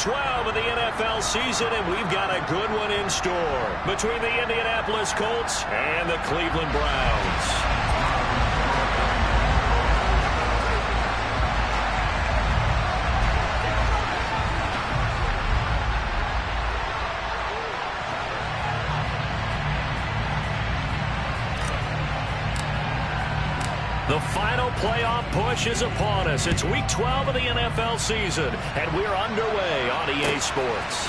12 of the NFL season, and we've got a good one in store between the Indianapolis Colts and the Cleveland Browns. The final playoff push is upon us. It's Week 12 of the NFL season, and we're underway on EA Sports.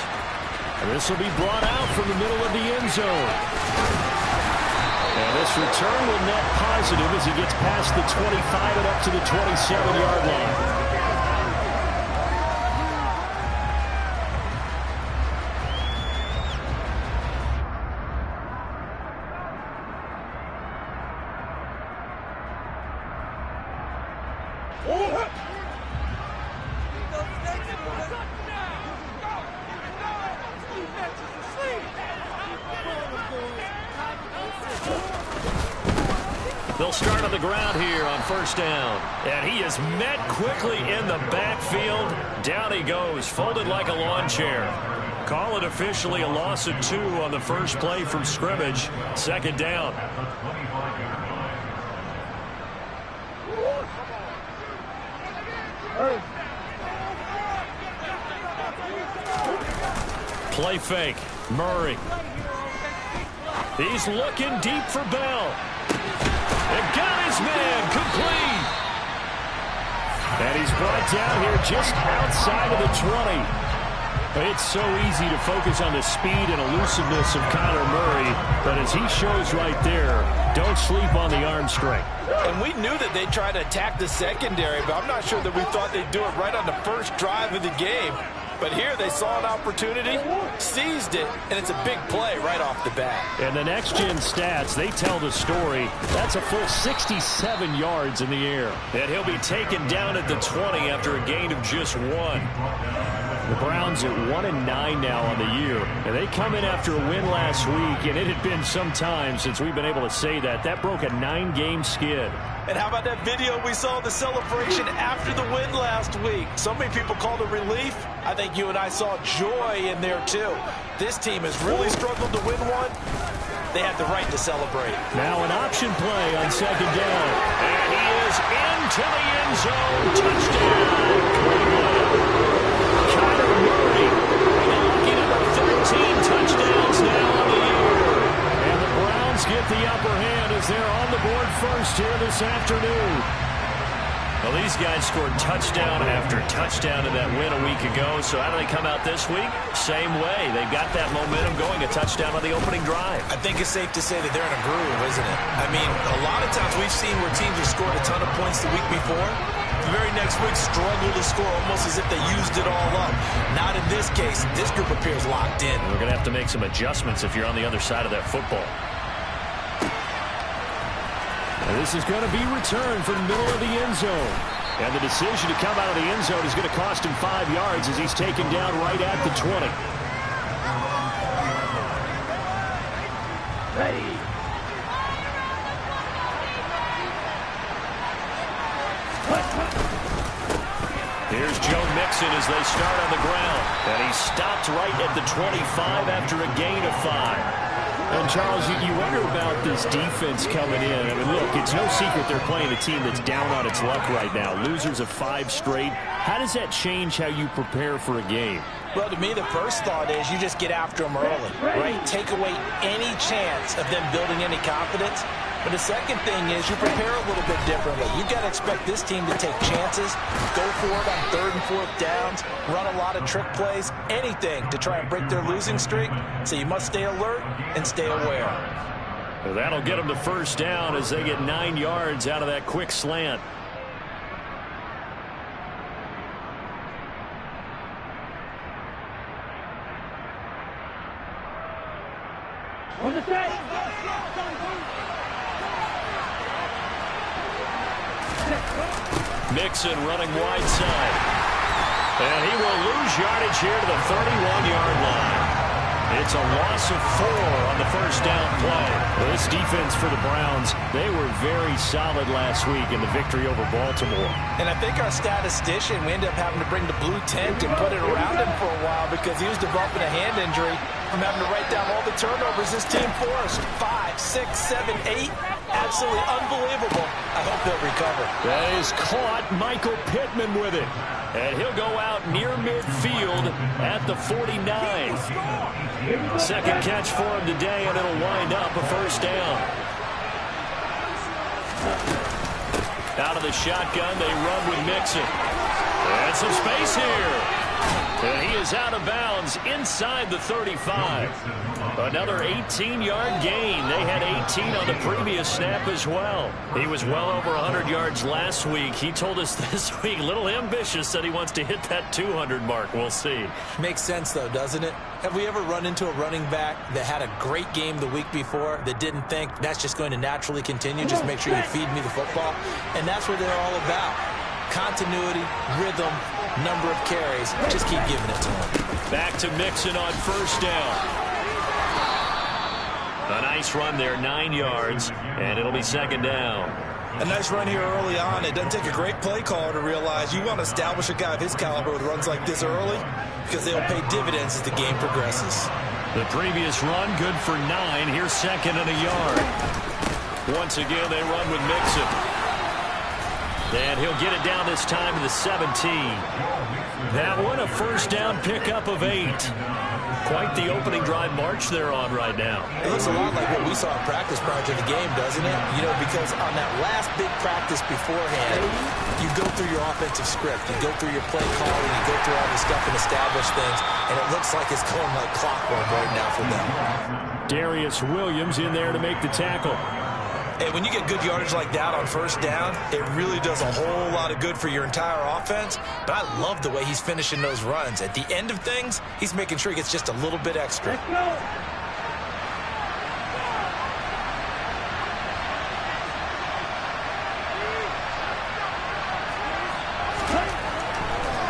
And this will be brought out from the middle of the end zone. And this return will net positive as he gets past the 25 and up to the 27-yard line. They'll start on the ground here on first down. And he is met quickly in the backfield. Down he goes, folded like a lawn chair. Call it officially a loss of 2 on the first play from scrimmage. Second down. Play fake. Murray. He's looking deep for Bell. And got his man complete. And he's brought down here just outside of the 20. It's so easy to focus on the speed and elusiveness of Kyler Murray, but as he shows right there, don't sleep on the arm strength. And we knew that they'd try to attack the secondary, but I'm not sure that we thought they'd do it right on the first drive of the game. But here they saw an opportunity, seized it, and it's a big play right off the bat. And the next-gen stats, they tell the story. That's a full 67 yards in the air. And he'll be taken down at the 20 after a gain of just 1. The Browns at 1-9 now on the year. And they come in after a win last week, and it had been some time since we've been able to say that. That broke a 9-game skid. And how about that video we saw, the celebration after the win last week? So many people called it relief. I think you and I saw joy in there, too. This team has really struggled to win one. They had the right to celebrate. Now an option play on second down. And he is into the end zone. Touchdown, Cleveland. Kyler Murray, the lucky number 13 touchdowns now on the year. And the Browns get the upper hand as they're on the board first here this afternoon. Well, these guys scored touchdown after touchdown in that win a week ago. So how do they come out this week? Same way. They've got that momentum going, a touchdown on the opening drive. I think it's safe to say that they're in a groove, isn't it? I mean, a lot of times we've seen where teams have scored a ton of points the week before. The very next week struggle to score almost as if they used it all up. Not in this case. This group appears locked in. We're going to have to make some adjustments if you're on the other side of that football. And this is going to be returned from the middle of the end zone. And the decision to come out of the end zone is going to cost him 5 yards as he's taken down right at the 20. Ready. Here's Joe Mixon as they start on the ground. And he stopped right at the 25 after a gain of 5. And, Charles, you wonder about this defense coming in. I mean, look, it's no secret they're playing a team that's down on its luck right now. Losers of 5 straight. How does that change how you prepare for a game? Well, to me, the first thought is you just get after them early, right? Take away any chance of them building any confidence. But the second thing is you prepare a little bit differently. You've got to expect this team to take chances, go for it on 3rd and 4th downs, run a lot of trick plays, anything to try and break their losing streak. So you must stay alert and stay aware. Well, that'll get them to first down as they get 9 yards out of that quick slant. On the set. Mixon running wide side. And he will lose yardage here to the 31-yard line. It's a loss of 4 on the first down play. This defense for the Browns, they were very solid last week in the victory over Baltimore. And I think our statistician, we ended up having to bring the blue tent and put it around him for a while because he was developing a hand injury from having to write down all the turnovers this team forced. 5, 6, 7, 8. Absolutely unbelievable. I hope they'll recover. That is caught. Michael Pittman with it. And he'll go out near midfield at the 49. Second catch for him today, and it'll wind up a first down. Out of the shotgun, they run with Mixon. And some space here. And he is out of bounds inside the 35. Another 18-yard gain. They had 18 on the previous snap as well. He was well over 100 yards last week. He told us this week, a little ambitious, said he wants to hit that 200 mark. We'll see. Makes sense, though, doesn't it? Have we ever run into a running back that had a great game the week before that didn't think that's just going to naturally continue? Just make sure you feed me the football. And that's what they're all about. Continuity, rhythm, number of carries. Just keep giving it to him. Back to Mixon on first down. A nice run there, 9 yards, and it'll be second down. A nice run here early on. It doesn't take a great play caller to realize you want to establish a guy of his caliber with runs like this early because they'll pay dividends as the game progresses. The previous run, good for 9. Here's second and a yard. Once again, they run with Mixon. And he'll get it down this time to the 17. That one, a first down pickup of 8. Quite the opening drive march they're on right now. It looks a lot like what we saw in practice prior to the game, doesn't it? You know, because on that last big practice beforehand, you go through your offensive script, you go through your play calling, you go through all the stuff and establish things, and it looks like it's going like clockwork right now for them. Darius Williams in there to make the tackle. And when you get good yardage like that on first down, it really does a whole lot of good for your entire offense. But I love the way he's finishing those runs. At the end of things, he's making sure he gets just a little bit extra. Let's go.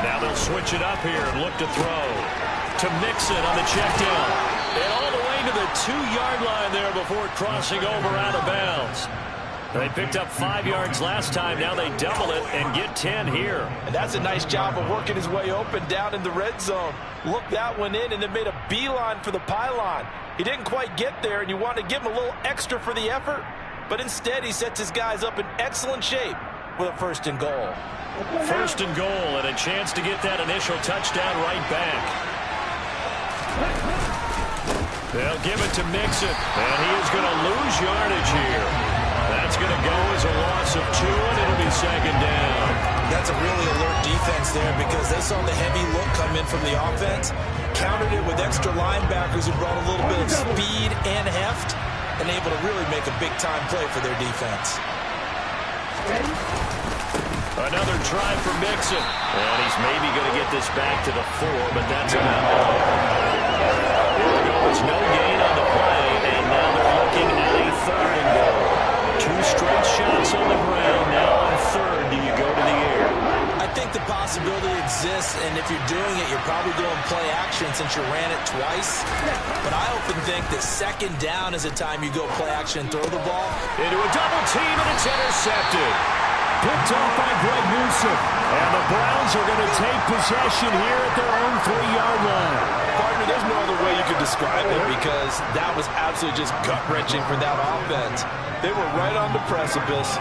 Now they'll switch it up here and look to throw. To Mixon on the check down. And all the way to the 2-yard line there before crossing over out of bounds. They picked up 5 yards last time. Now they double it and get 10 here. And that's a nice job of working his way open down in the red zone. Looked that one in and then made a beeline for the pylon. He didn't quite get there, and you want to give him a little extra for the effort. But instead, he sets his guys up in excellent shape with a first and goal. First and goal and a chance to get that initial touchdown right back. They'll give it to Mixon, and he is going to lose yardage here. That's going to go as a loss of 2, and it'll be second down. That's a really alert defense there because they saw the heavy look come in from the offense, countered it with extra linebackers who brought a little bit of speed and heft, and able to really make a big-time play for their defense. Another try for Mixon, and he's maybe going to get this back to the 4, but that's about all. Here goes, no gain on the play, and now they're looking at a third and goal. 2 straight shots on the ground. Now on third, do you go to the air? I think the possibility exists, and if you're doing it, you're probably going play action since you ran it twice. But I often think that second down is a time you go play action and throw the ball. Into a double team, and it's intercepted. Picked off by Greg Newsome. And the Browns are going to take possession here at their own 3-yard line. Partner, there's no other way you could describe it because that was absolutely just gut-wrenching for that offense. They were right on the precipice.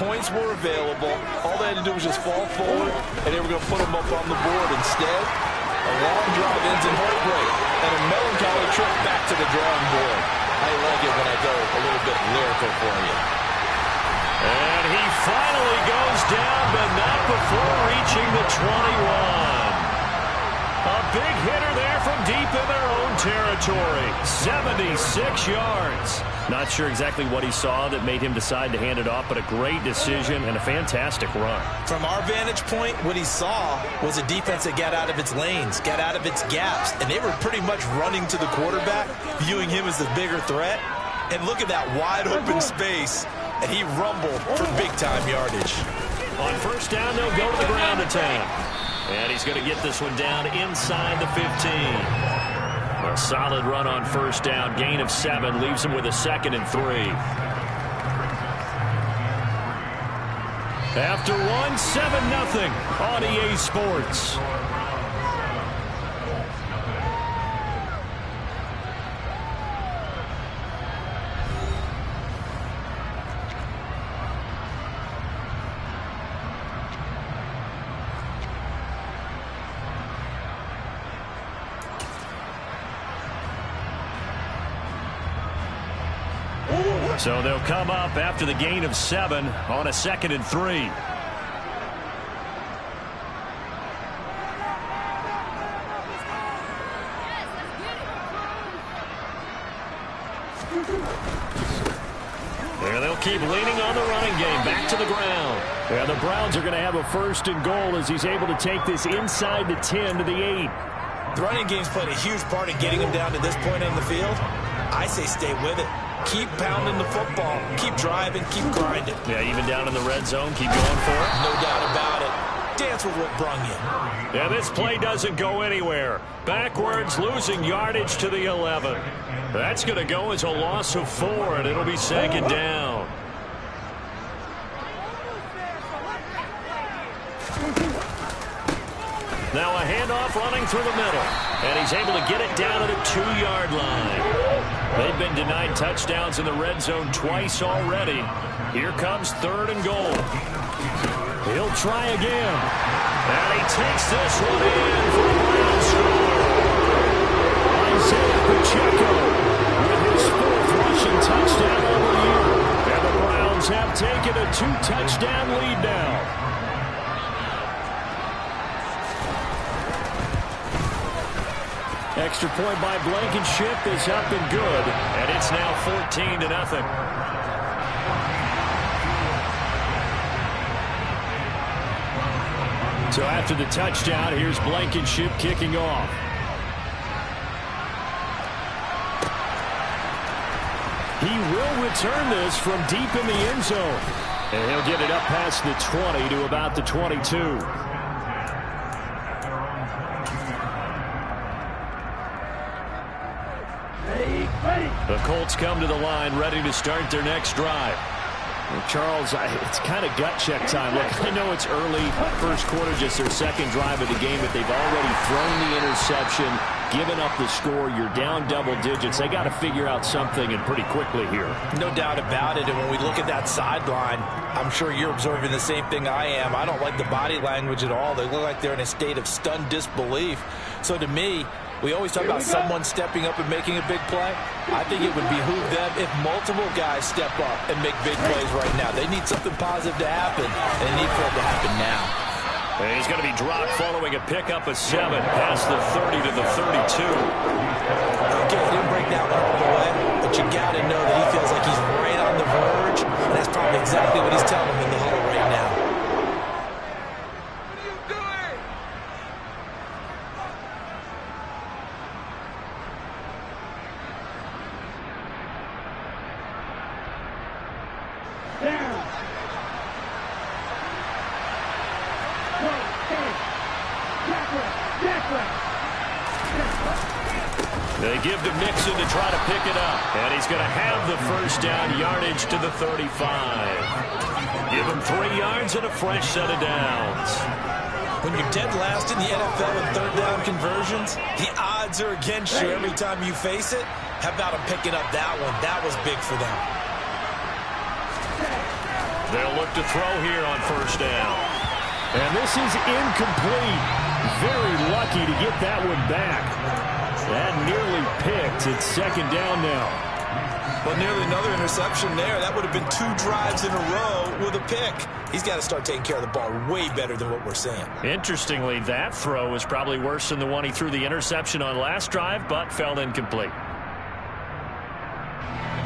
Points were available. All they had to do was just fall forward, and they were going to put them up on the board. Instead, a long drive ends in heartbreak and a melancholy trip back to the drawing board. I like it when I go a little bit lyrical for you. And he finally goes down, but not before reaching the 21. A big hitter there from deep in their own territory. 76 yards. Not sure exactly what he saw that made him decide to hand it off, but a great decision and a fantastic run. From our vantage point, what he saw was a defense that got out of its lanes, got out of its gaps, and they were pretty much running to the quarterback, viewing him as the bigger threat. And look at that wide open space, and he rumbled for big-time yardage. On first down, they'll go to the ground attack. And he's going to get this one down inside the 15. A solid run on first down. Gain of 7 leaves him with a 2nd and 3. After 1, 7-0 on EA Sports. So they'll come up after the gain of 7 on a 2nd and 3. There they'll keep leaning on the running game. Back to the ground. Yeah, the Browns are going to have a 1st and goal as he's able to take this inside the 10 to the 8. The running game's played a huge part in getting him down to this point on the field. I say stay with it. Keep pounding the football. Keep driving. Keep grinding. Yeah, even down in the red zone, keep going for it. No doubt about it. Dance with what brung you. Yeah, this play doesn't go anywhere. Backwards, losing yardage to the 11. That's going to go as a loss of 4, and it'll be 2nd down. Now a handoff running through the middle, and he's able to get it down to the 2-yard line. They've been denied touchdowns in the red zone twice already. Here comes 3rd and goal. He'll try again. And he takes this one in for a Brown score. Isaiah Pacheco with his 4th rushing touchdown of the year. And the Browns have taken a 2-touchdown lead now. Extra point by Blankenship is up and good, and it's now 14-0. So after the touchdown, here's Blankenship kicking off. He will return this from deep in the end zone, and he'll get it up past the 20 to about the 22. The Colts come to the line, ready to start their next drive. Well, Charles, it's kind of gut check time. Look, I know it's early, first quarter, just their 2nd drive of the game, but they've already thrown the interception, given up the score. You're down double digits. They got to figure out something, and pretty quickly here. No doubt about it. And when we look at that sideline, I'm sure you're observing the same thing I am. I don't like the body language at all. They look like they're in a state of stunned disbelief. So to me, we always talk about someone stepping up and making a big play. I think it would behoove them if multiple guys step up and make big plays right now. They need something positive to happen, and they need for it to happen now. And he's going to be dropped following a pickup of 7 past the 30 to the 32. Okay, he didn't break that one all the way, but you got to know that he feels like he's right on the verge, and that's probably exactly what he's telling them in the huddle right now. They give to Mixon to try to pick it up. And he's going to have the 1st down yardage to the 35. Give him 3 yards and a fresh set of downs. When you're dead last in the NFL in 3rd down conversions, the odds are against you every time you face it. How about him picking up that one? That was big for them. They'll look to throw here on 1st down. And this is incomplete. Very lucky to get that one back. That nearly picked. It's 2nd down now. Well, nearly another interception there. That would have been 2 drives in a row with a pick. He's got to start taking care of the ball way better than what we're seeing. Interestingly, that throw was probably worse than the one he threw the interception on last drive, but fell incomplete.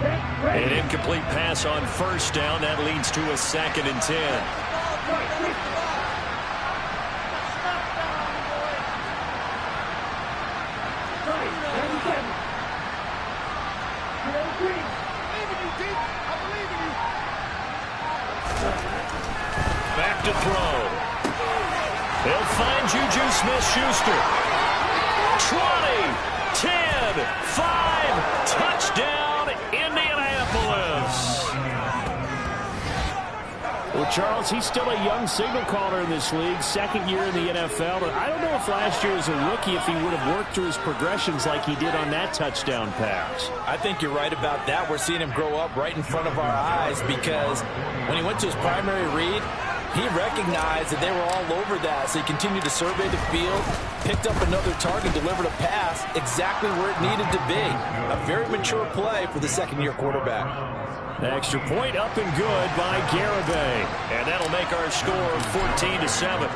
An incomplete pass on 1st down. That leads to a 2nd and 10. Back to throw. They'll find Juju Smith-Schuster. 20, 10, Charles, he's still a young signal caller in this league, second year in the NFL. But I don't know if last year as a rookie, if he would have worked through his progressions like he did on that touchdown pass. I think you're right about that. We're seeing him grow up right in front of our eyes because when he went to his primary read, he recognized that they were all over that, so he continued to survey the field, picked up another target, delivered a pass exactly where it needed to be. A very mature play for the second-year quarterback. Extra point up and good by Garibay. And that'll make our score 14-7.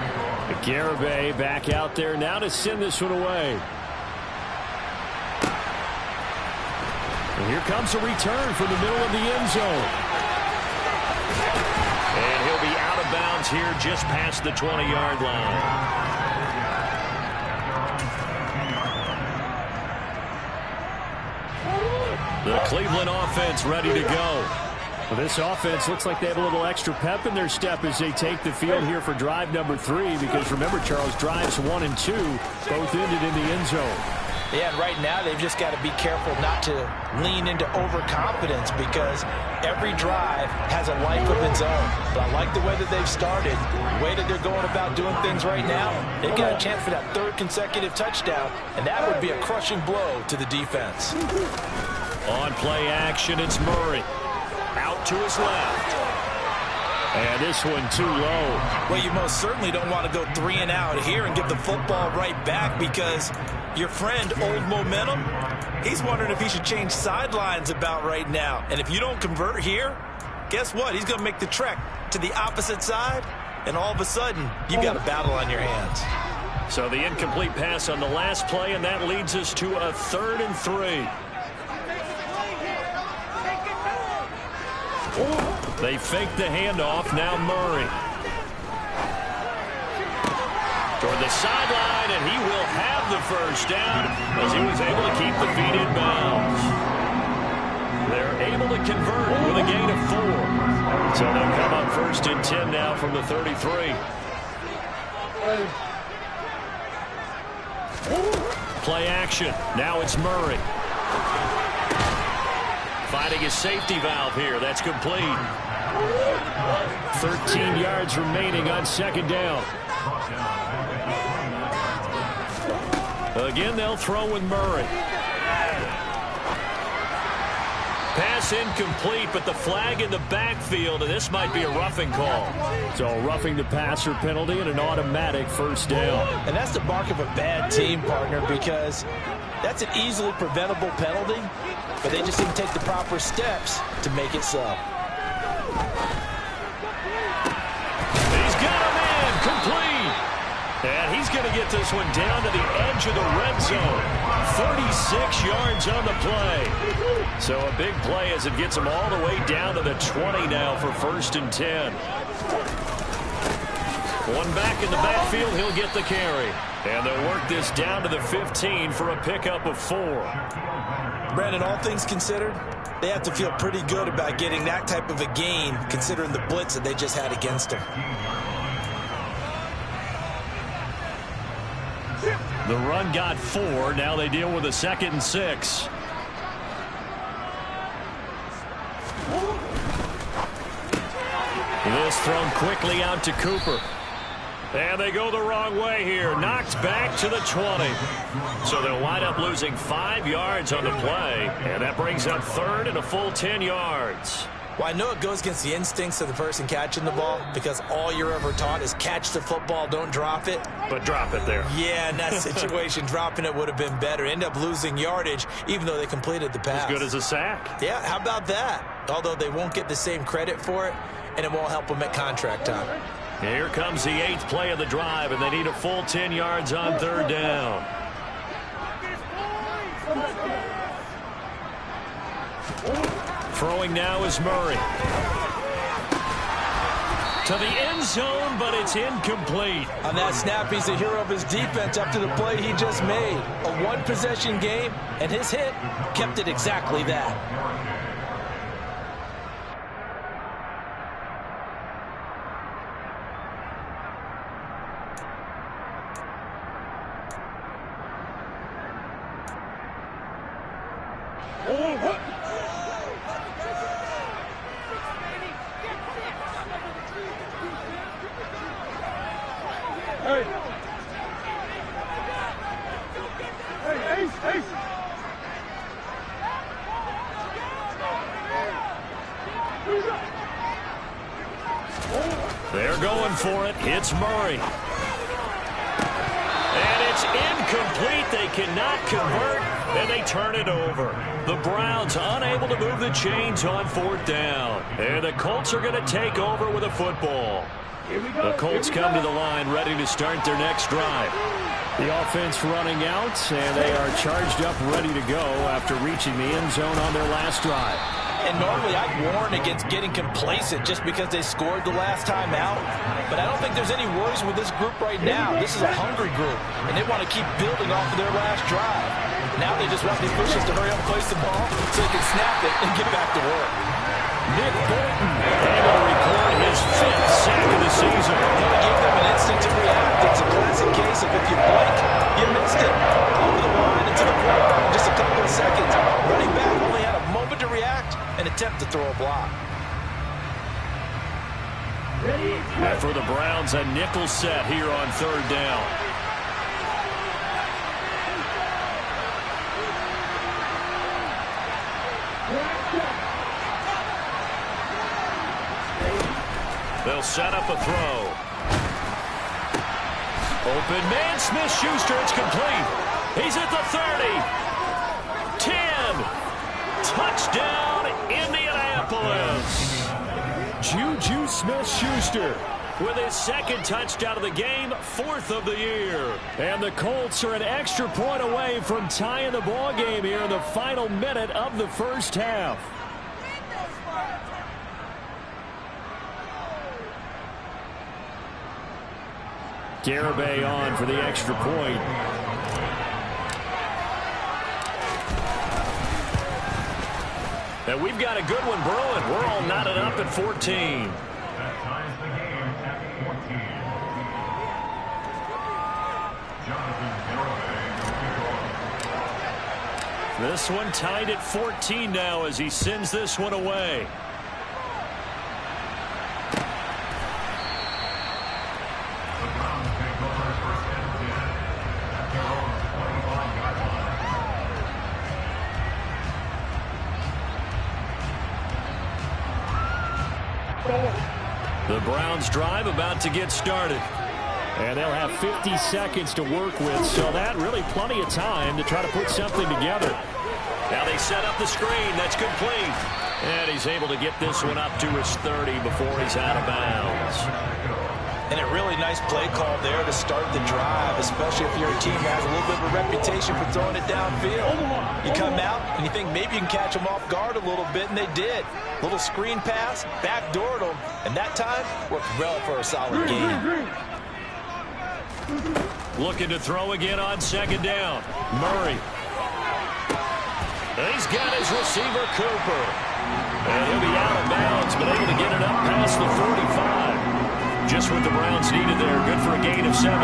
Garibay back out there now to send this one away. And here comes a return from the middle of the end zone. And he'll be out of bounds here just past the 20-yard line. The Cleveland offense ready to go. Well, this offense looks like they have a little extra pep in their step as they take the field here for drive number 3. Because remember, Charles, drives 1 and 2 both ended in the end zone. Yeah, and right now they've just got to be careful not to lean into overconfidence because every drive has a life of its own. But I like the way that they've started, the way that they're going about doing things right now. They've got a chance for that 3rd consecutive touchdown, and that would be a crushing blow to the defense. On play action, it's Murray. Out to his left. And this one too low. Well, you most certainly don't want to go 3 and out here and give the football right back because your friend, Old Momentum, he's wondering if he should change sidelines about right now. And if you don't convert here, guess what? He's going to make the trek to the opposite side, and all of a sudden, you've got a battle on your hands. So the incomplete pass on the last play, and that leads us to a 3rd and 3. They fake the handoff. Now Murray. Toward the sideline, and he will have the first down as he was able to keep the feet in bounds. They're able to convert with a gain of 4. So they'll come up 1st and 10 now from the 33. Play action. Now it's Murray. Finding his safety valve here. That's complete. 13 yards remaining on 2nd down. Again, they'll throw with Murray. Pass incomplete, but the flag in the backfield, and this might be a roughing call. So roughing the passer penalty and an automatic 1st down. And that's the mark of a bad team, partner, because that's an easily preventable penalty, but they just didn't take the proper steps to make it so. He's got him in, complete. And he's going to get this one down to the edge of the red zone. 36 yards on the play. So a big play as it gets him all the way down to the 20 now for 1st and 10. One back in the backfield, he'll get the carry. And they'll work this down to the 15 for a pickup of 4. Brandon, all things considered, they have to feel pretty good about getting that type of a gain considering the blitz that they just had against them. The run got 4. Now they deal with a 2nd and 6. This thrown quickly out to Cooper. And they go the wrong way here. Knocked back to the 20. So they'll wind up losing 5 yards on the play. And that brings up 3rd and a full 10 yards. Well, I know it goes against the instincts of the person catching the ball because all you're ever taught is catch the football, don't drop it. But drop it there. Yeah, in that situation, dropping it would have been better. End up losing yardage, even though they completed the pass. As good as a sack. Yeah, how about that? Although they won't get the same credit for it, and it won't help them at contract time. Here comes the 8th play of the drive, and they need a full 10 yards on 3rd down. Throwing now is Murray. To the end zone, but it's incomplete. On that snap, he's a hero of his defense after the play he just made. A 1-possession game, and his hit kept it exactly that. Going for it. It's Murray. And it's incomplete. They cannot convert, and they turn it over. The Browns unable to move the chains on 4th down. And the Colts are going to take over with a football. The Colts come to the line ready to start their next drive. The offense running out, and they are charged up, ready to go after reaching the end zone on their last drive. And normally I'd warn against getting complacent just because they scored the last time out. But I don't think there's any worries with this group right now. This is a hungry group, and they want to keep building off of their last drive. Now they just want the officials to hurry up and place the ball so they can snap it and get back to work. Nick Bolton able to record his 5th sack of the season. They gave them an instant to react. It's a classic case of if you blink, you missed it. Over the line into the corner in just a couple of seconds. Running back only had a moment to react and attempt to throw a block. And for the Browns, a nickel set here on 3rd down. They'll set up a throw. Open man, Smith-Schuster, it's complete. He's at the 30. 10. Touchdown, Indianapolis. Juju Smith-Schuster with his 2nd touchdown of the game, 4th of the year. And the Colts are an extra point away from tying the ball game here in the final minute of the first half. Garibay on for the extra point. And we've got a good one brewing. We're all knotted up at 14. This one tied at 14 now as he sends this one away. The Browns drive about to get started. And they'll have 50 seconds to work with, so that really plenty of time to try to put something together. Now they set up the screen. That's complete. And he's able to get this one up to his 30 before he's out of bounds. And a really nice play call there to start the drive, especially if you're a team that has a little bit of a reputation for throwing it downfield. You come out and you think maybe you can catch them off guard a little bit, and they did. Little screen pass, backdoored them, and that time worked well for a solid game. Looking to throw again on 2nd down. Murray. He's got his receiver, Cooper. And he'll be out of bounds, but able to get it up past the 45. Just what the Browns needed there. Good for a gain of 17.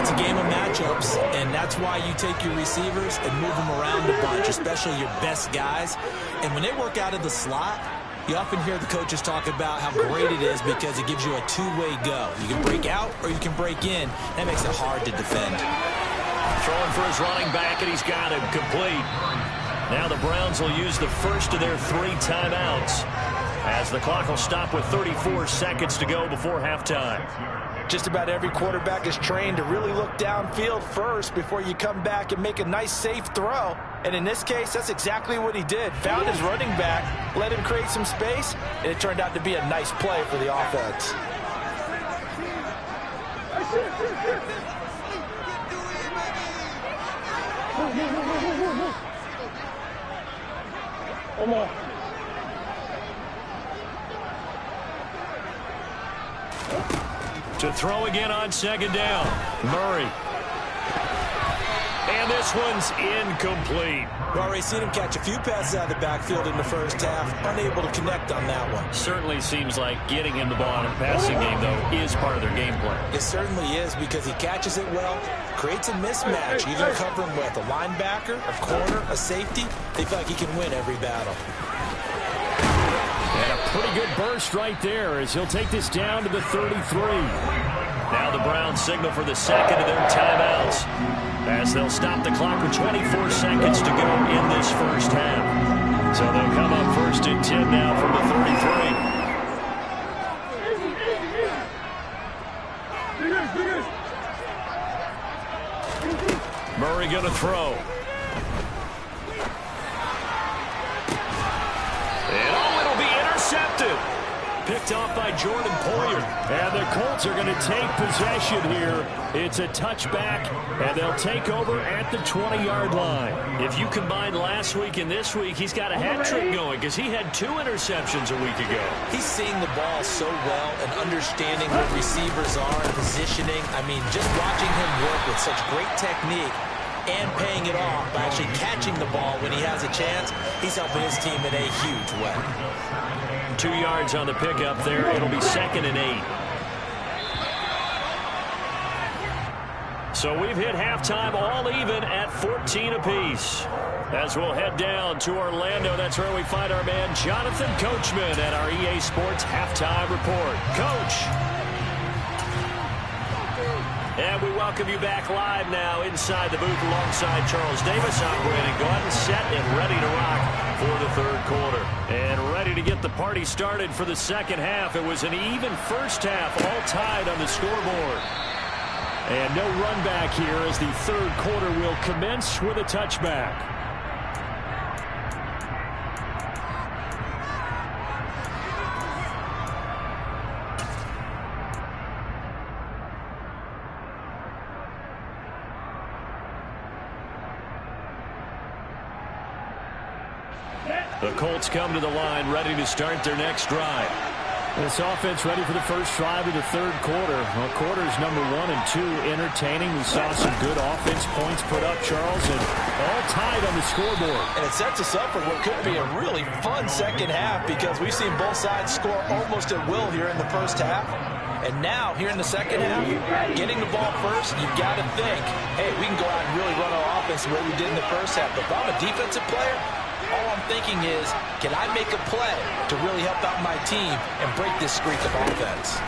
It's a game of matchups, and that's why you take your receivers and move them around a bunch, especially your best guys. And when they work out of the slot, you often hear the coaches talk about how great it is because it gives you a two-way go. You can break out or you can break in. That makes it hard to defend. Throwing for his running back, and he's got him complete. Now the Browns will use the first of their 3 timeouts as the clock will stop with 34 seconds to go before halftime. Just about every quarterback is trained to really look downfield first before you come back and make a nice, safe throw. And in this case, that's exactly what he did. Found his running back, let him create some space, and it turned out to be a nice play for the offense. To throw again on 2nd down. Murray. And this one's incomplete. We've already seen him catch a few passes out of the backfield in the first half. Unable to connect on that one. Certainly seems like getting him the ball in a passing game, though, is part of their game plan. It certainly is because he catches it well, creates a mismatch. You're going to cover him with a linebacker, a corner, a safety. They feel like he can win every battle. And a pretty good burst right there as he'll take this down to the 33. Now the Browns signal for the second of their timeouts as they'll stop the clock with 24 seconds to go in this first half. So they'll come up 1st and 10 now from the 33. Murray going to throw. And it'll be intercepted. Picked off by Jordan Poyer. And the Colts are going to take possession here. It's a touchback, and they'll take over at the 20-yard line. If you combine last week and this week, he's got a hat trick going because he had 2 interceptions a week ago. He's seeing the ball so well and understanding where receivers are and positioning. I mean, just watching him work with such great technique and paying it off by actually catching the ball when he has a chance, he's helping his team in a huge way. 2 yards on the pickup there. It'll be 2nd and 8. So we've hit halftime all even at 14 apiece. As we'll head down to Orlando, that's where we find our man Jonathan Coachman at our EA Sports Halftime Report. Coach. And we welcome you back live now inside the booth alongside Charles Davis. I'm Brandon Gaudin, set and ready to rock for the third quarter. And ready to get the party started for the second half. It was an even first half, all tied on the scoreboard. And no run back here as the third quarter will commence with a touchback. The Colts come to the line ready to start their next drive. This offense ready for the first drive of the third quarter. Well, quarters number 1 and 2 entertaining. We saw some good offense points put up, Charles, and all tied on the scoreboard. And it sets us up for what could be a really fun second half because we've seen both sides score almost at will here in the first half. And now, here in the second half, getting the ball first, you've got to think, hey, we can go out and really run our offense the way we did in the first half. But if I'm a defensive player, all I'm thinking is, can I make a play to really help out my team and break this streak of offense?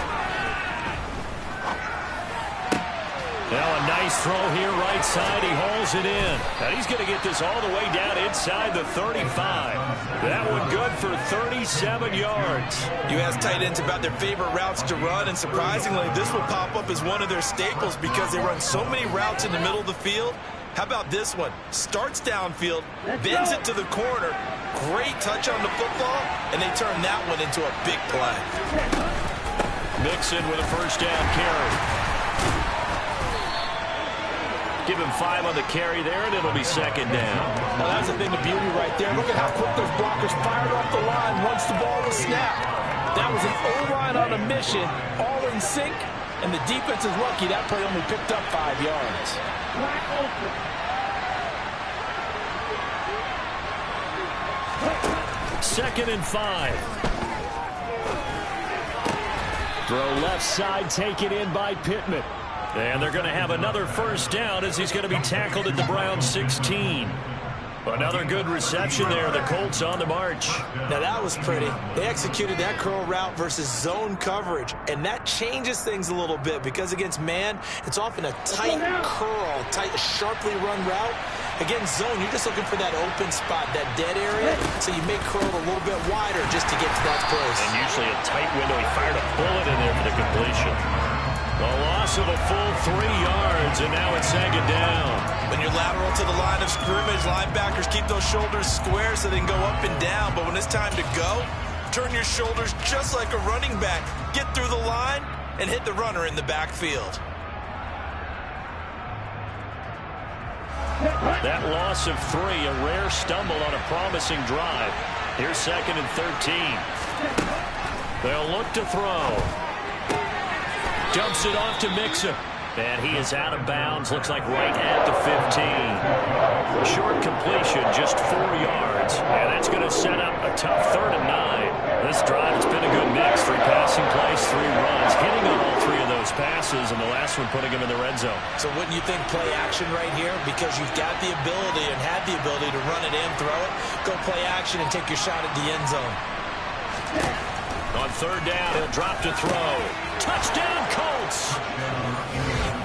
Now a nice throw here right side. He hauls it in. And he's going to get this all the way down inside the 35. That one good for 37 yards. You ask tight ends about their favorite routes to run, and surprisingly, this will pop up as one of their staples because they run so many routes in the middle of the field. How about this one? Starts downfield, bends it to the corner, great touch on the football, and they turn that one into a big play. Mixon with a first down carry. Give him 5 on the carry there, and it'll be second down. Well, that's a thing of beauty right there. Look at how quick those blockers fired off the line once the ball was snapped. That was an O-line on a mission, all in sync, and the defense is lucky that play only picked up 5 yards. Second and 5. Throw left side, taken in by Pittman. And they're going to have another first down as he's going to be tackled at the Browns 16. Another good reception there. The Colts on the march. Now that was pretty. They executed that curl route versus zone coverage, and that changes things a little bit because against man, it's often a tight curl, sharply run route. Against zone, you're just looking for that open spot, that dead area, so you may curl a little bit wider just to get to that place. And usually a tight window. He fired a bullet in there for the completion. A loss of a full 3 yards, and now it's second down. When you're lateral to the line of scrimmage, linebackers keep those shoulders square so they can go up and down. But when it's time to go, turn your shoulders just like a running back. Get through the line and hit the runner in the backfield. That loss of 3, a rare stumble on a promising drive. Here's second and 13. They'll look to throw. Dumps it off to Mixon. And he is out of bounds. Looks like right at the 15. A short completion, just 4 yards. And that's going to set up a tough 3rd and 9. This drive has been a good mix. 3 passing plays, 3 runs. Hitting on all 3 of those passes, and the last one putting him in the red zone. So wouldn't you think play action right here? Because you've got the ability and had the ability to run it in, throw it, go play action and take your shot at the end zone. On 3rd down, he'll drop to throw. Touchdown, Colts!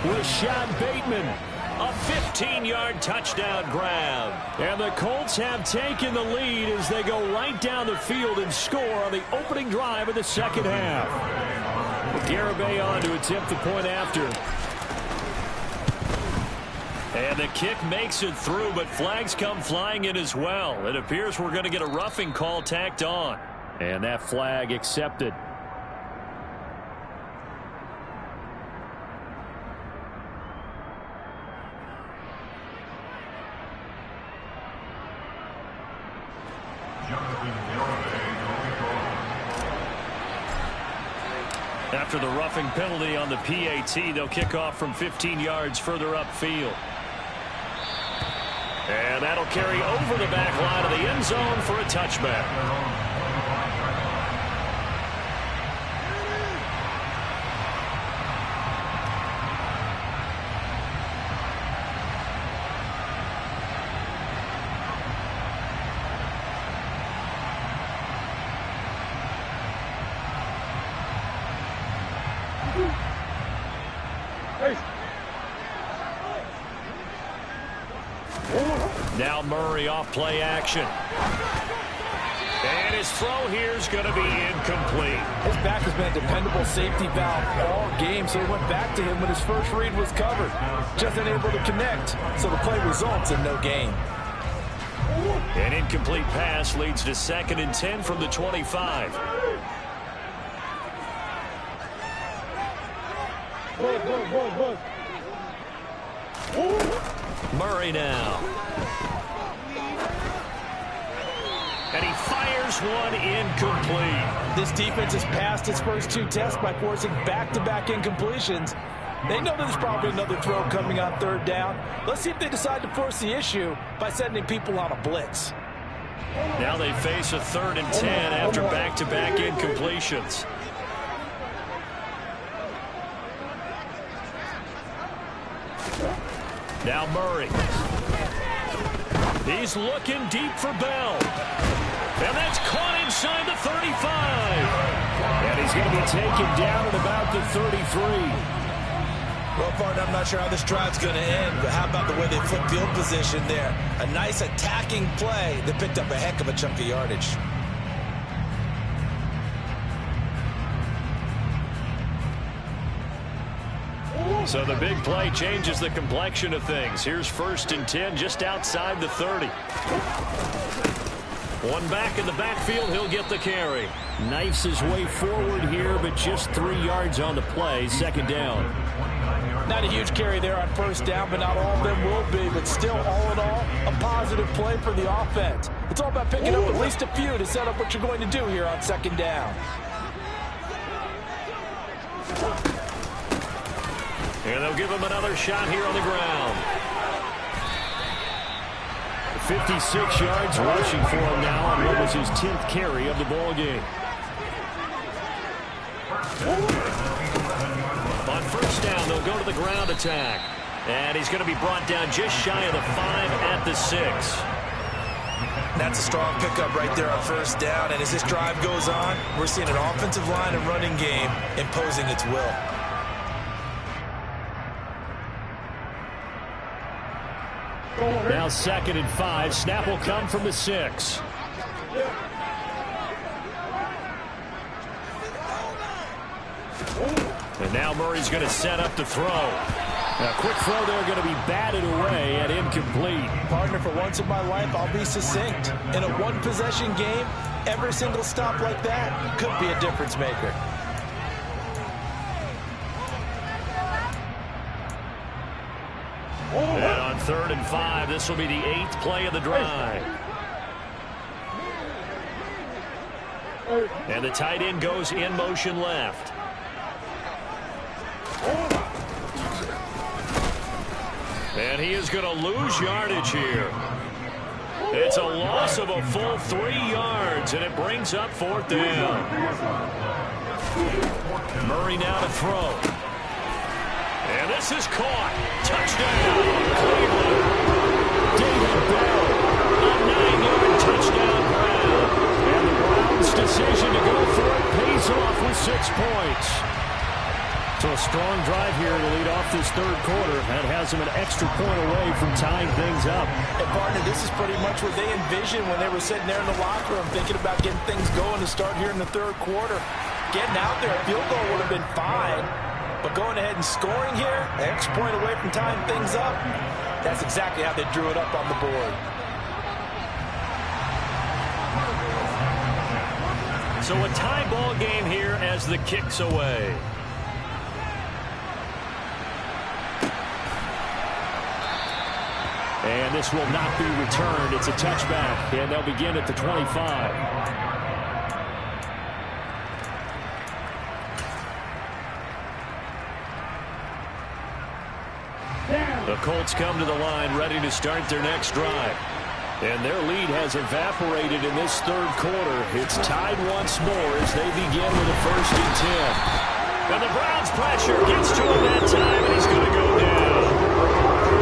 Rashad Bateman, a 15-yard touchdown grab. And the Colts have taken the lead as they go right down the field and score on the opening drive of the second half. Garibay on to attempt the point after. And the kick makes it through, but flags come flying in as well. It appears we're going to get a roughing call tacked on. And that flag accepted. After the roughing penalty on the PAT, they'll kick off from 15 yards further upfield. And that'll carry over the back line of the end zone for a touchback. Now Murray off play action. And his throw here is going to be incomplete. His back has been a dependable safety valve all game, so he went back to him when his first read was covered. Just unable to connect, so the play results in no gain. An incomplete pass leads to 2nd and 10 from the 25. Murray now. And he fires one incomplete. This defense has passed its first 2 tests by forcing back-to-back incompletions. They know there's probably another throw coming on 3rd down. Let's see if they decide to force the issue by sending people on a blitz. Now they face a 3rd and 10 after back-to-back incompletions. Now Murray. He's looking deep for Bell. And that's caught inside the 35. And he's going to be taken down at about the 33. Well, partner, I'm not sure how this drive's going to end, but how about the way they flipped field position there? A nice attacking play that picked up a heck of a chunk of yardage. So the big play changes the complexion of things. Here's 1st and 10 just outside the 30. One back in the backfield, he'll get the carry. Knifes his way forward here, but just 3 yards on the play. 2nd down. Not a huge carry there on 1st down, but not all of them will be. But still, all in all, a positive play for the offense. It's all about picking up at least a few to set up what you're going to do here on 2nd down. And they'll give him another shot here on the ground. 56 yards rushing for him now on what was his 10th carry of the ball game. On 1st down, they'll go to the ground attack. And he's going to be brought down just shy of the 5 at the 6. That's a strong pickup right there on 1st down. And as this drive goes on, we're seeing an offensive line and running game imposing its will. Now 2nd and 5. Snap will come from the 6. And now Murray's going to set up the throw. A quick throw there going to be batted away and incomplete. Partner, for once in my life, I'll be succinct. In a one-possession game, every single stop like that could be a difference maker. And on 3rd and 5, this will be the 8th play of the drive. And the tight end goes in motion left. And he is going to lose yardage here. It's a loss of a full 3 yards, and it brings up 4th down. Murray now to throw. And this is caught. Touchdown, Cleveland. David Bell, a 9-yard touchdown grab. And the Browns' decision to go for it pays off with 6 points. So a strong drive here to lead off this 3rd quarter. That has them an extra point away from tying things up. And partner, this is pretty much what they envisioned when they were sitting there in the locker room thinking about getting things going to start here in the 3rd quarter. Getting out there, a field goal would have been fine. But going ahead and scoring here, an extra point away from tying things up, That's exactly how they drew it up on the board. So a tie ball game here as the kick's away. And this will not be returned. It's a touchback, and they'll begin at the 25. The Colts come to the line ready to start their next drive. And their lead has evaporated in this third quarter. It's tied once more as they begin with a 1st and 10. And the Browns' pressure gets to him that time, and he's going to go down.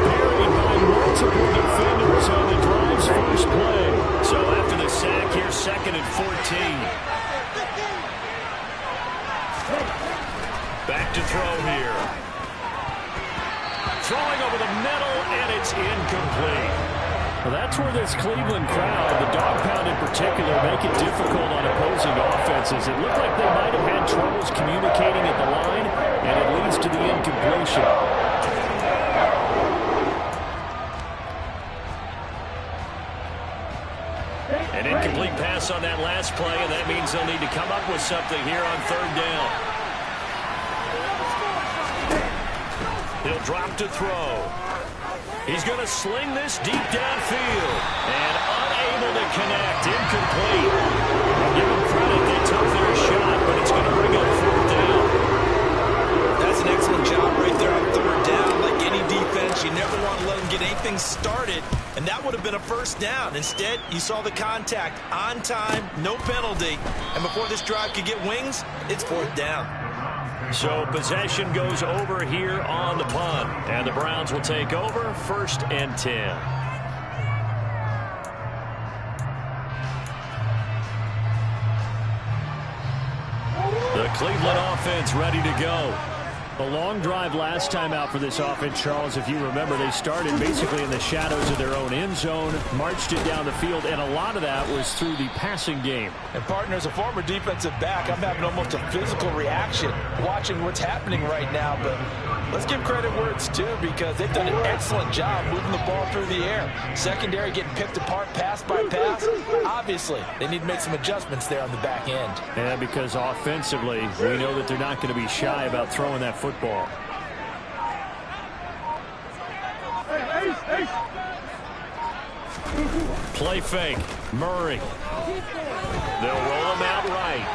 Buried by multiple defenders on the drive's first play. So after the sack here, 2nd and 14. Back to throw here. Throwing over the middle, and it's incomplete. Well, that's where this Cleveland crowd, the dog pound in particular, make it difficult on opposing offenses. It looked like they might have had troubles communicating at the line, and it leads to the incompletion. An incomplete pass on that last play, and that means they'll need to come up with something here on 3rd down. He'll drop to throw. He's going to sling this deep downfield. And unable to connect. Incomplete. Give them credit. They took their shot, but it's going to bring up 4th down. That's an excellent job right there on 3rd down. Like any defense, you never want to let them get anything started. And that would have been a 1st down. Instead, you saw the contact on time, no penalty. And before this drive could get wings, it's 4th down. So possession goes over here on the punt. And the Browns will take over 1st and 10. The Cleveland offense ready to go. A long drive last time out for this offense, Charles. If you remember, they started basically in the shadows of their own end zone, marched it down the field, and a lot of that was through the passing game. And, partner, as a former defensive back, I'm having almost a physical reaction watching what's happening right now. But let's give credit where it's due, because they've done an excellent job moving the ball through the air. Secondary getting picked apart pass by pass. Obviously, they need to make some adjustments there on the back end. Yeah, because offensively, we know that they're not going to be shy about throwing that football. Play fake. Murray. They'll roll him out right.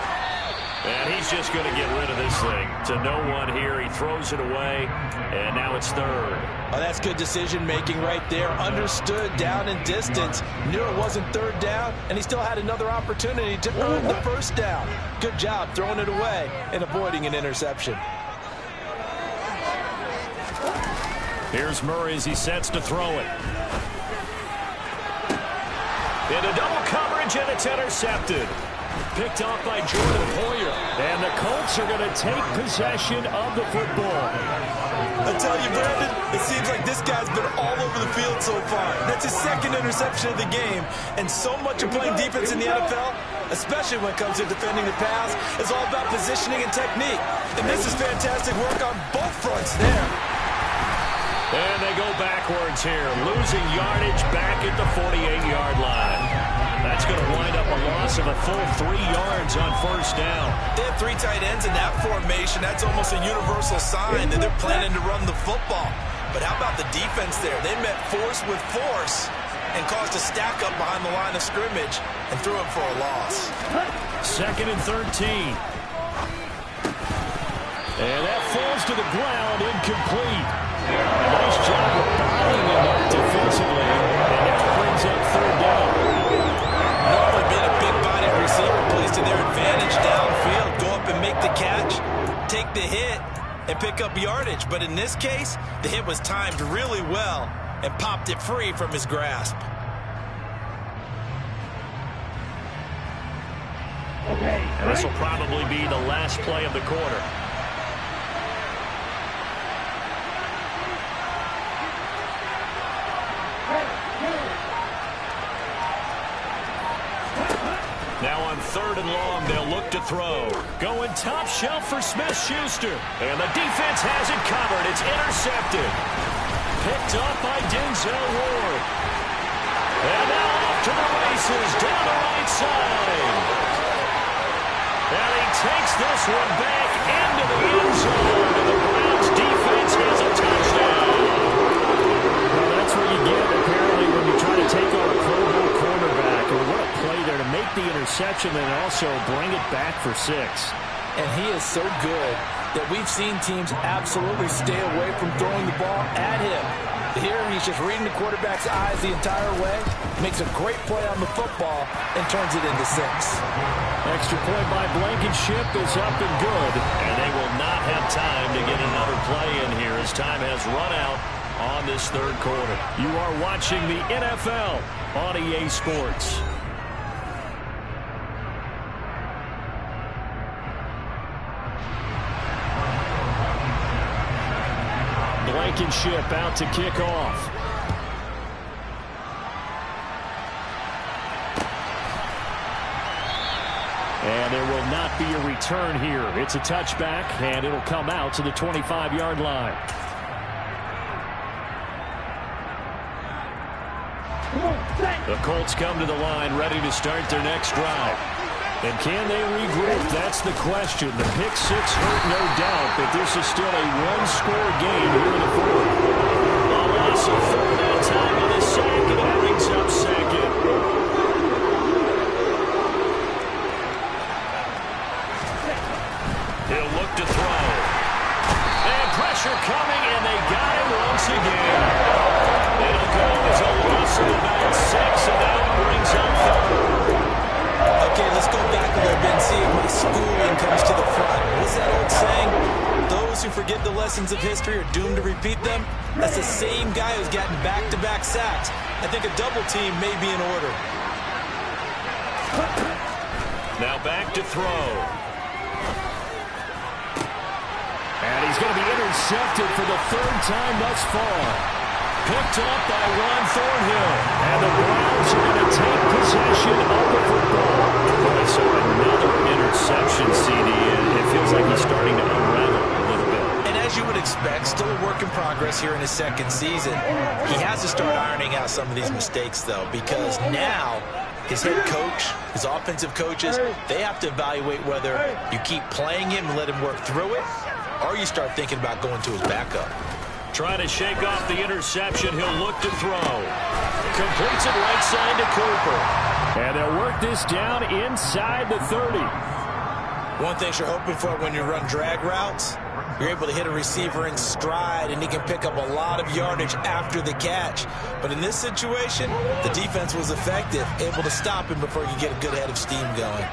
And he's just going to get rid of this thing. To no one here. He throws it away. And now it's 3rd. Oh, that's good decision-making right there. Understood down and distance. Knew it wasn't 3rd down. And he still had another opportunity to earn the 1st down. Good job throwing it away and avoiding an interception. Here's Murray as he sets to throw it. Into double coverage, and it's intercepted. Picked off by Jordan Poyer. And the Colts are going to take possession of the football. I tell you, Brandon, it seems like this guy's been all over the field so far. That's his 2nd interception of the game. And so much of playing defense in the NFL, especially when it comes to defending the pass, is all about positioning and technique. And this is fantastic work on both fronts there. And they go backwards here, losing yardage back at the 48-yard line. That's going to wind up a loss of a full 3 yards on 1st down. They have 3 tight ends in that formation. That's almost a universal sign that they're planning to run the football. But how about the defense there? They met force with force and caused a stack up behind the line of scrimmage and threw him for a loss. 2nd and 13. And that falls to the ground, incomplete. Nice job of bodying him up defensively, and now brings up 3rd down. Normally being a big-bodied receiver plays to their advantage downfield. Go up and make the catch, take the hit, and pick up yardage. But in this case, the hit was timed really well and popped it free from his grasp. And this will probably be the last play of the quarter. Now on 3rd and long, they'll look to throw. Going top shelf for Smith-Schuster. And the defense has it covered. It's intercepted. picked up by Denzel Ward. And now off to the races, down the right side. And he takes this one back into the end zone. And the Browns defense has a touchdown. Well, that's what you get, apparently, when you try to take on a Pro Bowl cornerback. And what a play there to make the interception and also bring it back for 6. And he is so good that we've seen teams absolutely stay away from throwing the ball at him. Here, he's just reading the quarterback's eyes the entire way, makes a great play on the football, and turns it into 6. Extra point by Blankenship is up and good. And they will not have time to get another play in here as time has run out on this third quarter. You are watching the NFL on EA Sports. Blankenship out to kick off. And there will not be a return here. It's a touchback, and it'll come out to the 25-yard line. The Colts come to the line ready to start their next drive. And can they regroup? That's the question. The pick 6 hurt, no doubt, but this is still a one-score game here in the fourth. A loss of 4 that time on the sack, and it brings up second. He'll look to throw. And pressure coming, and they got him once again. It'll go as a loss of about 6, and now it brings up third. Okay, let's go back a little bit and see if my schooling comes to the front. What's that old saying? Those who forget the lessons of history are doomed to repeat them. That's the same guy who's gotten back-to-back sacks. I think a double team may be in order. Now back to throw. And he's going to be intercepted for the 3rd time thus far. Picked up by Ron Thornhill. And the Browns are going to take possession of the football. Boy, so another interception, CD. It feels like he's starting to unravel a little bit. And as you would expect, still a work in progress here in his 2nd season. He has to start ironing out some of these mistakes, though, because now his head coach, his offensive coaches, they have to evaluate whether you keep playing him and let him work through it, or you start thinking about going to his backup. Trying to shake off the interception. He'll look to throw. Completes it right side to Cooper. And they'll work this down inside the 30. One thing you're hoping for when you run drag routes, you're able to hit a receiver in stride, and he can pick up a lot of yardage after the catch. But in this situation, the defense was effective, able to stop him before you get a good head of steam going.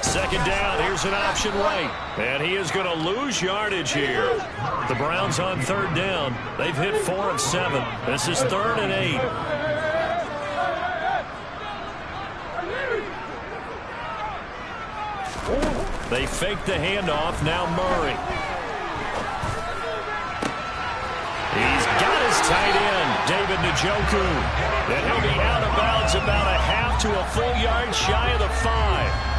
2nd down, here's an option right. And he is going to lose yardage here. The Browns on 3rd down. They've hit 4 of 7. This is 3rd and 8. They fake the handoff, now Murray. He's got his tight end, David Njoku. And he'll be out of bounds about a half to a full yard shy of the 5.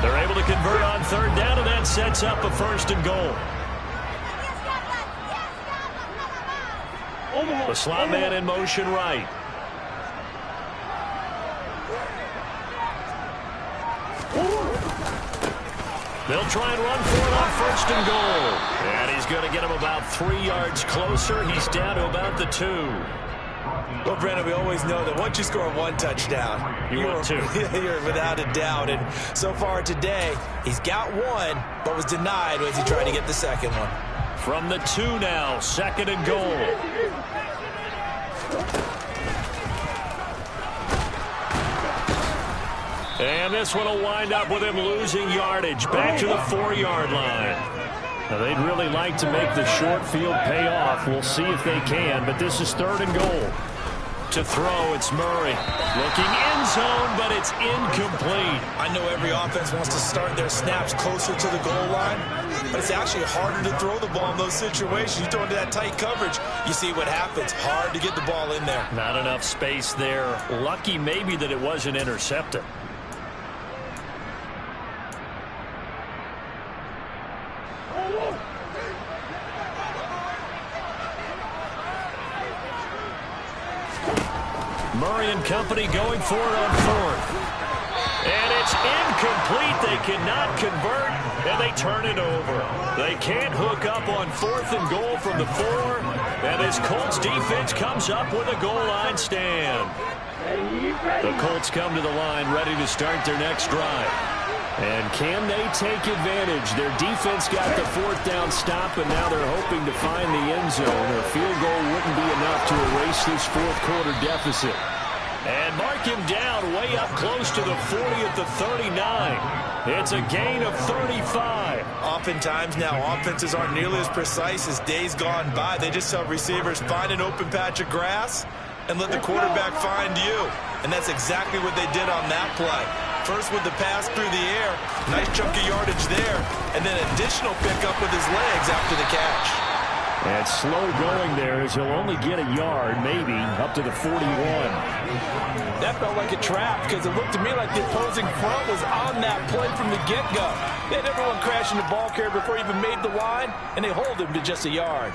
They're able to convert on 3rd down, and that sets up a 1st and goal. The slot man in motion right. They'll try and run for it on 1st and goal. And he's going to get him about 3 yards closer. He's down to about the 2. Well, Brandon, we always know that once you score 1 touchdown, you're without a doubt. And so far today, he's got 1, but was denied as he tried to get the 2nd one. From the 2 now, 2nd and goal. And this one will wind up with him losing yardage back to the 4-yard line. Now, they'd really like to make the short field pay off. We'll see if they can, but this is 3rd and goal. To throw, it's Murray. Looking end zone, but it's incomplete. I know every offense wants to start their snaps closer to the goal line, but it's actually harder to throw the ball in those situations. You throw into that tight coverage, you see what happens. Hard to get the ball in there. Not enough space there. Lucky maybe that it wasn't intercepted. Murray and company going for it on fourth. And it's incomplete. They cannot convert, and they turn it over. They can't hook up on 4th and goal from the 4, and this Colts defense comes up with a goal line stand. The Colts come to the line ready to start their next drive. And can they take advantage? Their defense got the 4th down stop, and now they're hoping to find the end zone. Their field goal wouldn't be enough to erase this 4th quarter deficit. And mark him down way up close to the 40 at the 39. It's a gain of 35. Oftentimes now, offenses aren't nearly as precise as days gone by. They just tell receivers, find an open patch of grass and let the quarterback find you. And that's exactly what they did on that play. First with the pass through the air, nice chunk of yardage there, and then additional pickup with his legs after the catch. And slow going there as he'll only get a yard, maybe, up to the 41. That felt like a trap because it looked to me like the opposing front was on that play from the get-go. They had everyone crashing the ball carrier before he even made the line, and they hold him to just a yard.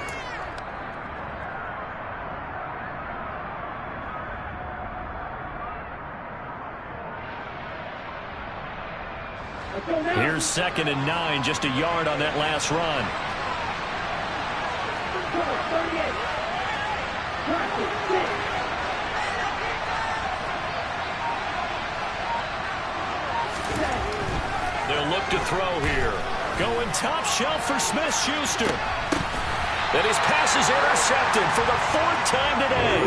Here's 2nd and 9, just a yard on that last run. They'll look to throw here. Going top shelf for Smith-Schuster. And his pass is intercepted for the 4th time today.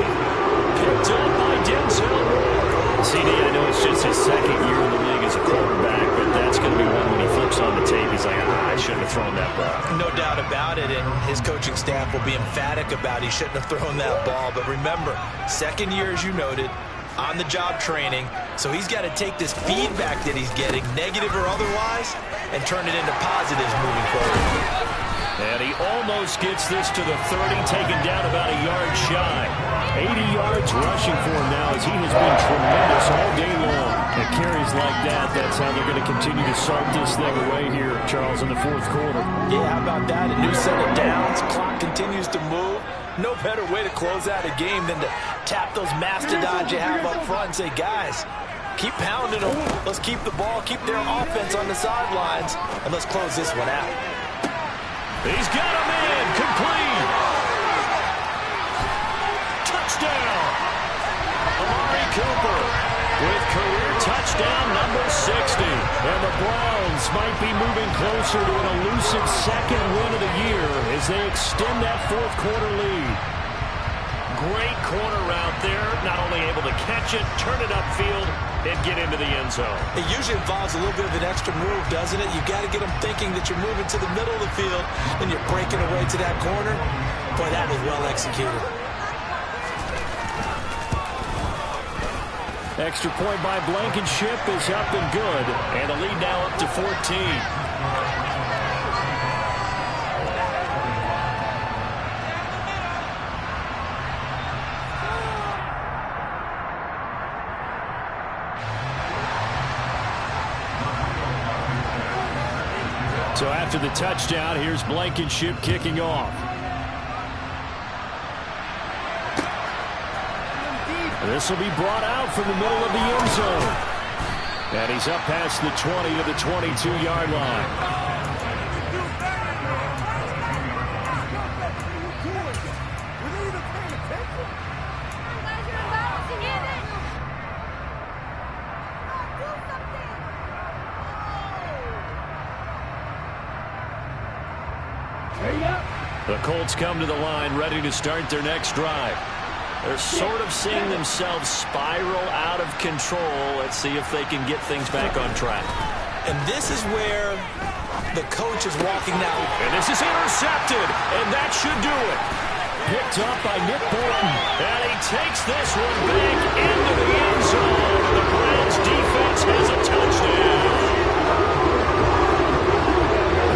Picked up by Denzel Ward. CD, I know it's just his 2nd year in the league as a quarterback, but that's going to be one when he flips on the tape. He's like, I shouldn't have thrown that ball. No doubt about it, and his coaching staff will be emphatic about he shouldn't have thrown that ball. But remember, 2nd year, as you noted, on-the-job training, so he's got to take this feedback that he's getting, negative or otherwise, and turn it into positives moving forward. And he almost gets this to the 30, taken down about a yard shy. 80 yards rushing for him now as he has been tremendous all day long. And carries like that, that's how they're going to continue to salt this thing away here, Charles, in the 4th quarter. Yeah, how about that? A new set of downs. Clock continues to move. No better way to close out a game than to tap those mastodons you have up front and say, guys, keep pounding them. Let's keep the ball, keep their offense on the sidelines, and let's close this one out. He's got a man complete. Touchdown. Amari Cooper with career touchdown number 60. And the Browns might be moving closer to an elusive 2nd win of the year as they extend that 4th quarter lead. Great corner route there. Not only able to catch it, turn it upfield, and get into the end zone. It usually involves a little bit of an extra move, doesn't it? You've got to get them thinking that you're moving to the middle of the field, and you're breaking away to that corner. Boy, that was well executed. Extra point by Blankenship is up and good, and the lead now up to 14. So after the touchdown, here's Blankenship kicking off. This will be brought out from the middle of the end zone. And he's up past the 20 to the 22-yard line. The Colts come to the line ready to start their next drive. They're sort of seeing themselves spiral out of control. Let's see if they can get things back on track. And this is where the coach is walking now. And this is intercepted, and that should do it. Picked up by Nick Bolton. And he takes this one back into the end zone. And the Browns defense has a touchdown.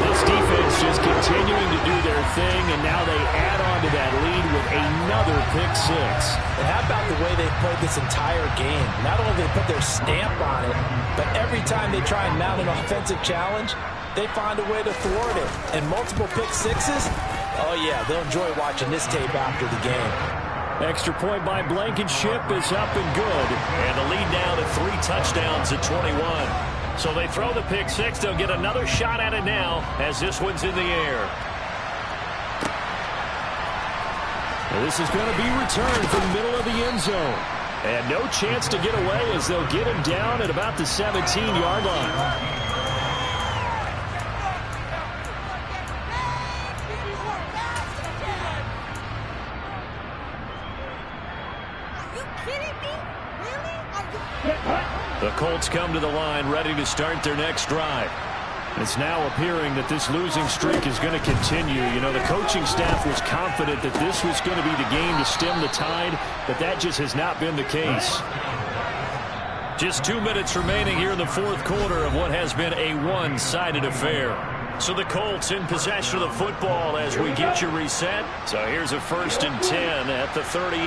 This defense just continuing to do their thing, and now they add on to that lead with another pick six. And how about the way they played this entire game? Not only did they put their stamp on it, but every time they try and mount an offensive challenge, they find a way to thwart it. And multiple pick sixes, oh yeah, they'll enjoy watching this tape after the game. Extra point by Blankenship is up and good. And the lead now to 3 touchdowns at 21. So they throw the pick six. They'll get another shot at it now as this one's in the air. And this is going to be returned from the middle of the end zone. And no chance to get away as they'll get him down at about the 17-yard line. The Colts come to the line ready to start their next drive. It's now appearing that this losing streak is going to continue. You know, the coaching staff was confident that this was going to be the game to stem the tide, but that just has not been the case. Just 2 minutes remaining here in the fourth quarter of what has been a one-sided affair. So the Colts in possession of the football as we get you reset. So here's a 1st and 10 at the 38.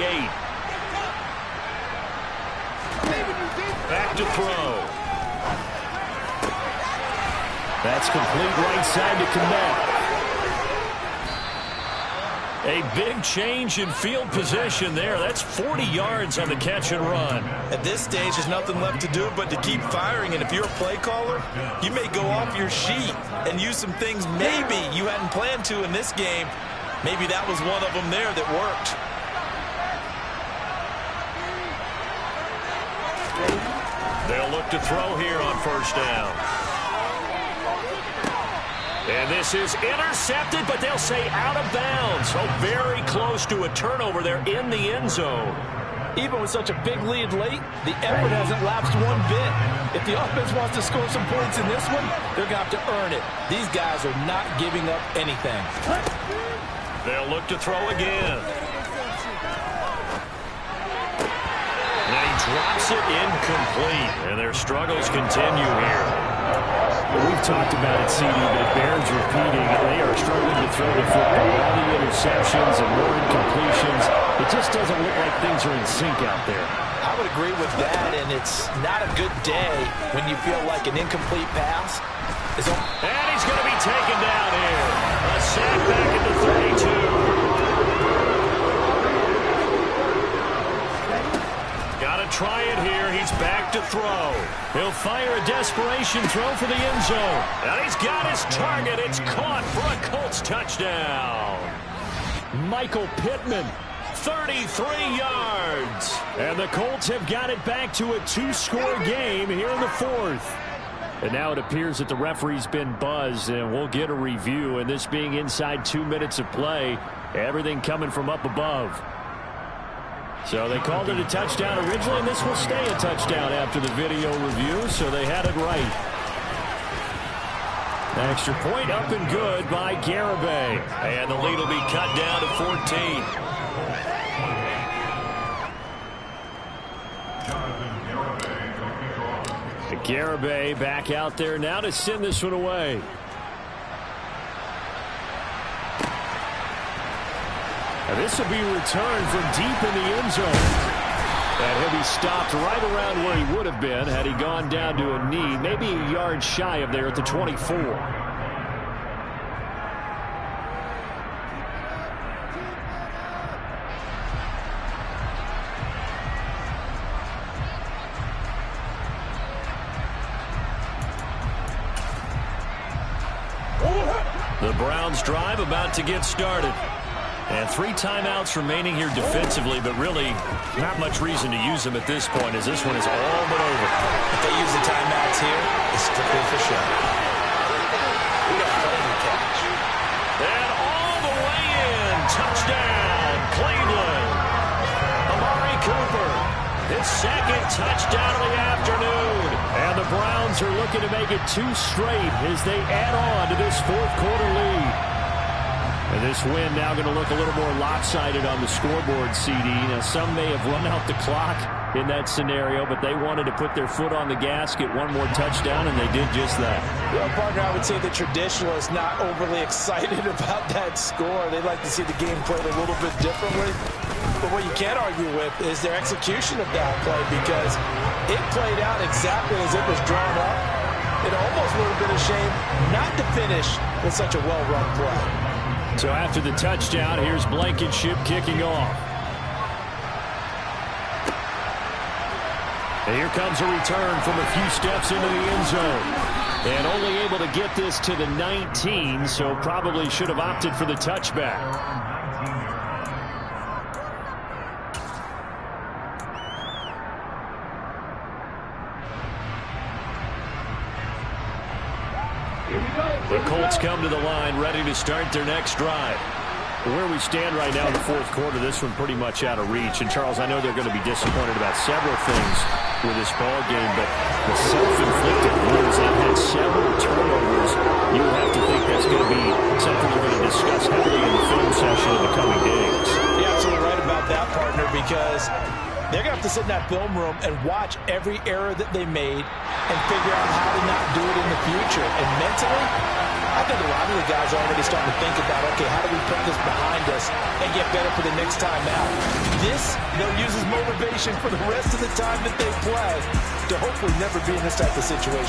Back to throw. That's complete right side to Kmet. A big change in field position there. That's 40 yards on the catch and run. At this stage, there's nothing left to do but to keep firing. And if you're a play caller, you may go off your sheet and use some things maybe you hadn't planned to in this game. Maybe that was one of them there that worked. They'll look to throw here on 1st down. And this is intercepted, but they'll say out of bounds. So very close to a turnover there in the end zone. Even with such a big lead late, the effort hasn't lapsed one bit. If the offense wants to score some points in this one, they're going to have to earn it. These guys are not giving up anything. They'll look to throw again. Now he drops it incomplete, and their struggles continue here. We've talked about it, CD, but it bears repeating. They are struggling to throw the football. All the interceptions and more incompletions. It just doesn't look like things are in sync out there. I would agree with that, and it's not a good day when you feel like an incomplete pass is on. And he's going to be taken down here. A sack back at the 32. Got to try it here. He's back to throw. He'll fire a desperation throw for the end zone. And he's got his target. It's caught for a Colts touchdown. Michael Pittman, 33 yards. And the Colts have got it back to a 2-score game here in the fourth. And now it appears that the referee's been buzzed, and we'll get a review. And this being inside 2 minutes of play, everything coming from up above. So they called it a touchdown originally, and this will stay a touchdown after the video review, so they had it right. Extra point up and good by Garibay. And the lead will be cut down to 14. Garibay back out there now to send this one away. And this will be returned from deep in the end zone. And he'll be stopped right around where he would have been had he gone down to a knee, maybe a yard shy of there at the 24. The Browns drive about to get started. And 3 timeouts remaining here defensively, but really not much reason to use them at this point as this one is all but over. If they use the timeouts here, it's strictly for show. We got plenty to catch. And all the way in. Touchdown, Cleveland. Amari Cooper. His second touchdown of the afternoon. And the Browns are looking to make it 2 straight as they add on to this fourth quarter lead. And this win now going to look a little more lopsided on the scoreboard, CD. Now, some may have run out the clock in that scenario, but they wanted to put their foot on the gas, get one more touchdown, and they did just that. Well, partner, I would say the traditionalists not overly excited about that score. They'd like to see the game played a little bit differently. But what you can't argue with is their execution of that play, because it played out exactly as it was drawn up. It almost would have been a shame not to finish with such a well-run play. So after the touchdown, here's Blankenship kicking off. And here comes a return from a few steps into the end zone. And only able to get this to the 19, so probably should have opted for the touchback. The Colts come to the line, ready to start their next drive. Where we stand right now in the fourth quarter, this one pretty much out of reach. And, Charles, I know they're going to be disappointed about several things with this ball game, but the self-inflicted wounds, they've had several turnovers. You have to think that's going to be something they're going to discuss heavily in the film session in the coming days. You're absolutely right about that, partner, because they're going to have to sit in that film room and watch every error that they made and figure out how to not do it in the future. And mentally, I think a lot of the guys are already starting to think about, okay, how do we put this behind us and get better for the next time out? This, they'll use as motivation for the rest of the time that they play to hopefully never be in this type of situation.